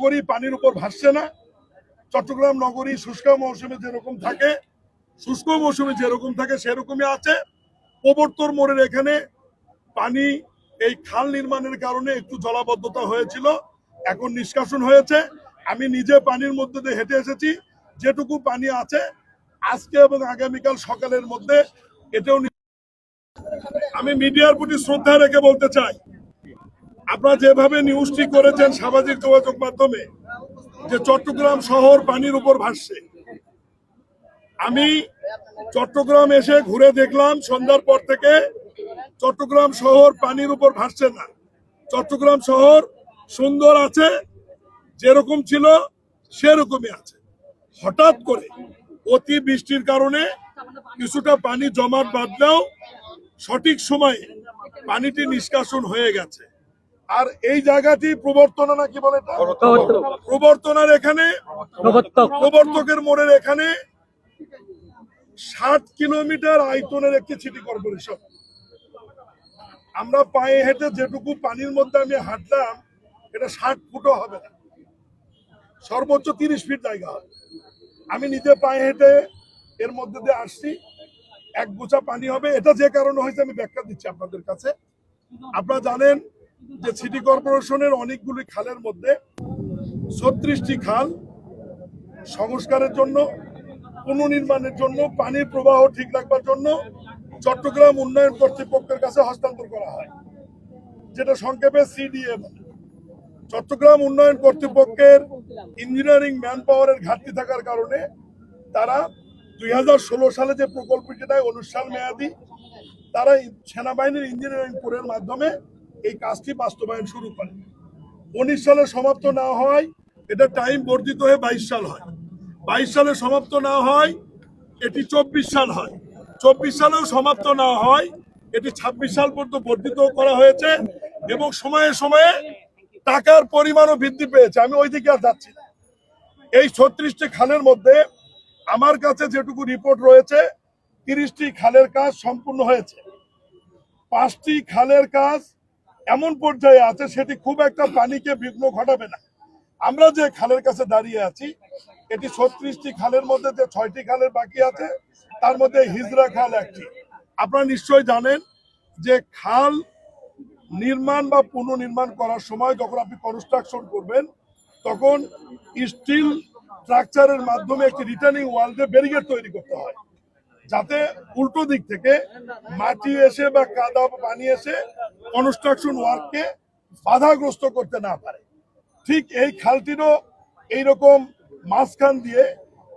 নগরী পানির উপর ভাসছে না। চট্টগ্রাম নগরী শুষ্ক মৌসুমে যেরকম থাকে, শুষ্ক মৌসুমে যেরকম থাকে সেরকমই আছে। প্রবর্তন মোড়ের এখানে পানি এই খাল নির্মাণের কারণে একটু জলাবদ্ধতা হয়েছিল, এখন নিষ্কাশন হয়েছে। আমি নিজে পানির মধ্যে দিয়ে হেঁটে এসেছি। যেটুকু পানি আছে আজকে এবং আগামীকাল সকালের মধ্যে এটাও। আমি মিডিয়ার প্রতি শ্রদ্ধা রেখে বলতে চাই, আপনারা যেভাবে নিউজটি করেছেন সামাজিক যোগাযোগ মাধ্যমে যে চট্টগ্রাম শহর পানির উপর ভাসছে, আমি চট্টগ্রাম এসে ঘুরে দেখলাম সন্ধ্যার পর থেকে চট্টগ্রাম শহর পানির উপর ভাসছে না। চট্টগ্রাম শহর সুন্দর আছে, যেরকম ছিল সেরকমই আছে। হঠাৎ করে অতি বৃষ্টির কারণে কিছুটা পানি জমাট বাঁধলেও সঠিক সময়ে পানিটি নিষ্কাশন হয়ে গেছে। আর এই জায়গাটি প্রবর্তনা নাকি বলে, প্রবর্তনার এখানে প্রবর্তকের মোড়ের এখানে 60 কিলোমিটার আয়তনের একটি সিটি কর্পোরেশন। আমরা পায়ে হেঁটে যেটুকু পানির মধ্যে আমি হাঁটলাম এটা 60 ফুটও হবে না, সর্বোচ্চ 30 ফিট জায়গা হবে। আমি নিজে পায়ে হেঁটে এর মধ্যে দিয়ে আসছি, এক গোছা পানি হবে। এটা যে কারণে হয়েছে আমি ব্যাখ্যা দিচ্ছি আপনাদের কাছে। আপনারা জানেন যে সিটি কর্পোরেশনের অনেকগুলি খালের মধ্যে 36টি খাল সংস্কারের জন্য, পুনর্নির্মাণের জন্য, পানির প্রবাহ ঠিক রাখবার জন্য চট্টগ্রাম উন্নয়ন কর্তৃপক্ষের কাছে হস্তান্তর করা হয়, যেটা সংক্ষেপে সিডিএ বলে। চট্টগ্রাম উন্নয়ন কর্তৃপক্ষের ইঞ্জিনিয়ারিং ম্যান পাওয়ারের ঘাটতি থাকার কারণে তারা 2016 সালে যে প্রকল্পটি নেয় 19 সাল মেয়াদি, তারা সেনাবাহিনীর ইঞ্জিনিয়ারিং কোরের মাধ্যমে এই কাজটি বাস্তবায়ন শুরু করে। 19 সালে সমাপ্ত না হয় এটা টাইম বর্ধিত হয়ে 22 সাল হয়, 22 সালে সমাপ্ত না হয় এটি 24 সাল হয়, 24 সালেও সমাপ্ত না হয় এটি 26 সাল পর্যন্ত বর্ধিত করা হয়েছে এবং সময়ে সময়ে টাকার পরিমাণও বৃদ্ধি পেয়েছে। আমি ওই দিকে আর যাচ্ছি না। এই 36টি খালের মধ্যে আমার কাছে যেটুকু রিপোর্ট রয়েছে 30টি খালের কাজ সম্পূর্ণ হয়েছে, 5টি খালের কাজ এমন পর্যায়ে আছে সেটি খুব একটা পানিকে বিঘ্ন ঘটাবে না। আমরা যে খালের কাছে দাঁড়িয়ে আছি এটি 36টি খালের মধ্যে যে 6টি খালের বাকি আছে তার মধ্যে হিজরা খাল একটি। আপনারা নিশ্চয়ই জানেন যে খাল নির্মাণ বা পুনর্নির্মাণ করার সময় যখন আপনি কনস্ট্রাকশন করবেন তখন স্টিল স্ট্রাকচারের মাধ্যমে একটি রিটার্নিং ওয়াল দিয়ে ব্যারিকেড তৈরি করতে হয়, যাতে উল্টো দিক থেকে মাটি এসে বা কাদা পানি এসে কনস্ট্রাকশন ওয়ার্ককে বাধাগ্রস্ত করতে না পারে। ঠিক এই খালটিরও এইরকম মাঝখান দিয়ে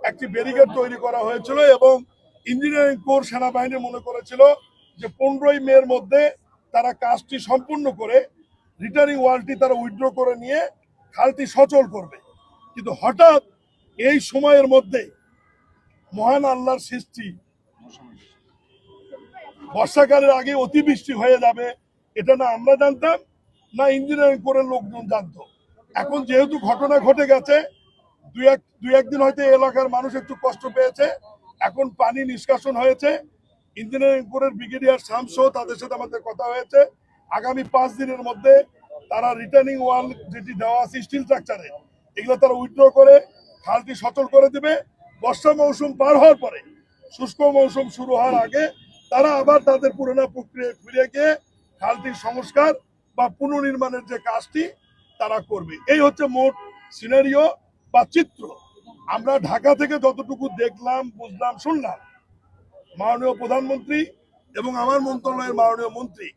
একটি ব্যারিকেড তৈরি করা হয়েছিল এবং ইঞ্জিনিয়ারিং কোর সেনাবাহিনী মনে করেছিল যে 15ই মের মধ্যে তারা কাজটি সম্পূর্ণ করে রিটার্নিং ওয়ালটি তারা উইথড্র করে নিয়ে খালটি সচল করবে। কিন্তু হঠাৎ এই সময়ের মধ্যে মহান আল্লাহর সৃষ্টি, বর্ষাকালের আগে অতিবৃষ্টি হয়ে যাবে এটা না আমরা জানতাম না ইঞ্জিনিয়ারিং কোরের লোকজন জানতো। এখন যেহেতু ঘটনা ঘটে গেছে, দুই একদিন হয়তো এলাকার মানুষ একটু কষ্ট পেয়েছে, এখন পানি নিষ্কাশন হয়েছে। ইঞ্জিনিয়ারিং কোরের ব্রিগেডিয়ার শামসু তাদের সাথে আমাদের কথা হয়েছে, আগামী 5 দিনের মধ্যে তারা রিটার্নিং ওয়াল যেটি দেওয়া আছে স্টিল স্ট্রাকচারে এগুলো তারা উইথড্র করে খালটি সচল করে দেবে। বর্ষা মৌসুম পার হওয়ার পরে, শুষ্ক মৌসুম শুরু হওয়ার আগে তারা আবার তাদের পুরোনো প্রক্রিয়া ফিরে গিয়ে খালটির সংস্কার বা পুনর্নির্মাণের যে কাজটি তারা করবে। এই হচ্ছে মোট সিনারিও বা চিত্র। আমরা ঢাকা থেকে যতটুকু দেখলাম, বুঝলাম, শুনলাম, মাননীয় প্রধানমন্ত্রী এবং আমার মন্ত্রণালয়ের মাননীয় মন্ত্রী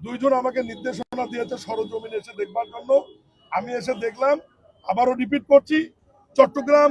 দুইজন আমাকে নির্দেশনা দিয়েছে সরজমিনে এসে দেখবার জন্য। আমি এসে দেখলাম, আবারও রিপিট করছি, চট্টগ্রাম